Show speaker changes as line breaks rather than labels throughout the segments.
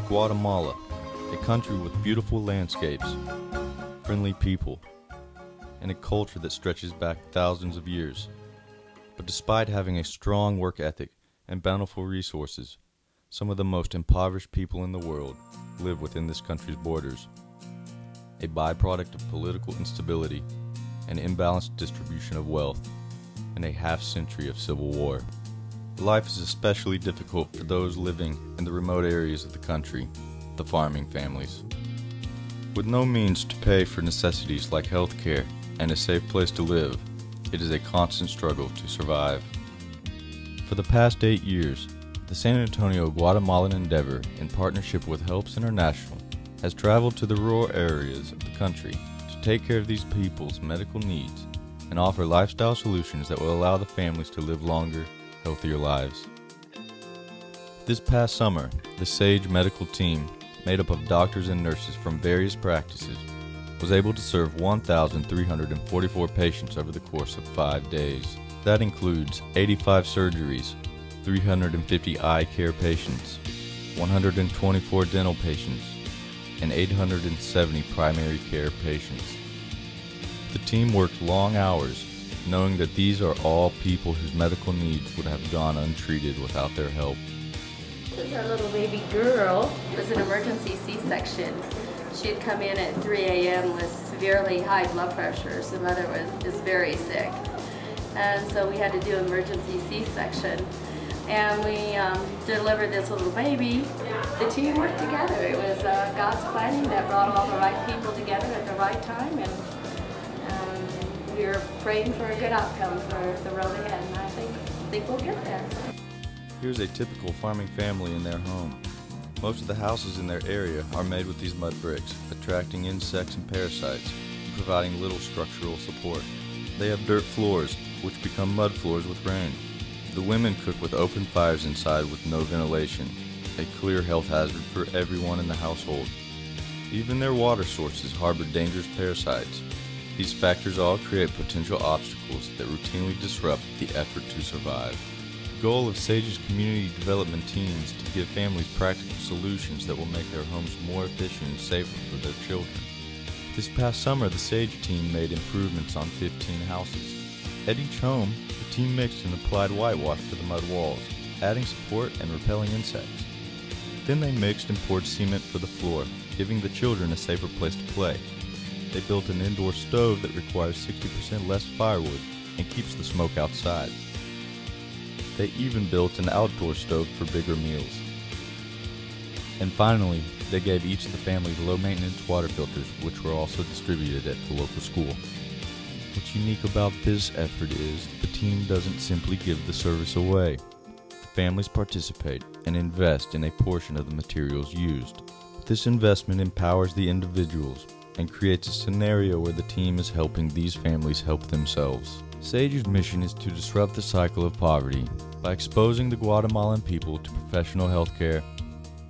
Guatemala, a country with beautiful landscapes, friendly people, and a culture that stretches back thousands of years. But despite having a strong work ethic and bountiful resources, some of the most impoverished people in the world live within this country's borders, a byproduct of political instability, an imbalanced distribution of wealth, and a half-century of civil war. Life is especially difficult for those living in the remote areas of the country, the farming families. With no means to pay for necessities like health care and a safe place to live, it is a constant struggle to survive. For the past 8 years, the San Antonio Guatemalan Endeavor, in partnership with Helps International, has traveled to the rural areas of the country to take care of these people's medical needs and offer lifestyle solutions that will allow the families to live longer, healthier lives. This past summer, the SAGE medical team, made up of doctors and nurses from various practices, was able to serve 1,344 patients over the course of 5 days. That includes 85 surgeries, 350 eye care patients, 124 dental patients, and 870 primary care patients. The team worked long hours, knowing that these are all people whose medical needs would have gone untreated without their help.
This is our little baby girl. It was an emergency C-section. She had come in at 3 a.m. with severely high blood pressure. So mother was just very sick. And so we had to do emergency C-section. And we delivered this little baby. The team worked together. It was God's planning that brought all the right people together at the right time. And we were praying for a good outcome for the road ahead. And I think we'll get there.
Here's a typical farming family in their home. Most of the houses in their area are made with these mud bricks, attracting insects and parasites, and providing little structural support. They have dirt floors, which become mud floors with rain. The women cook with open fires inside with no ventilation, a clear health hazard for everyone in the household. Even their water sources harbor dangerous parasites. These factors all create potential obstacles that routinely disrupt the effort to survive. The goal of SAGE's community development team is to give families practical solutions that will make their homes more efficient and safer for their children. This past summer, the SAGE team made improvements on 15 houses. At each home, the team mixed and applied whitewash to the mud walls, adding support and repelling insects. Then they mixed and poured cement for the floor, giving the children a safer place to play. They built an indoor stove that requires 60% less firewood and keeps the smoke outside. They even built an outdoor stove for bigger meals. And finally, they gave each of the family low-maintenance water filters, which were also distributed at the local school. What's unique about this effort is the team doesn't simply give the service away. The families participate and invest in a portion of the materials used. This investment empowers the individuals and creates a scenario where the team is helping these families help themselves. SAGE's mission is to disrupt the cycle of poverty by exposing the Guatemalan people to professional health care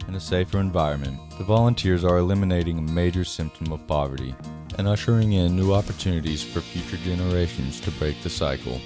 and a safer environment. The volunteers are eliminating a major symptom of poverty and ushering in new opportunities for future generations to break the cycle.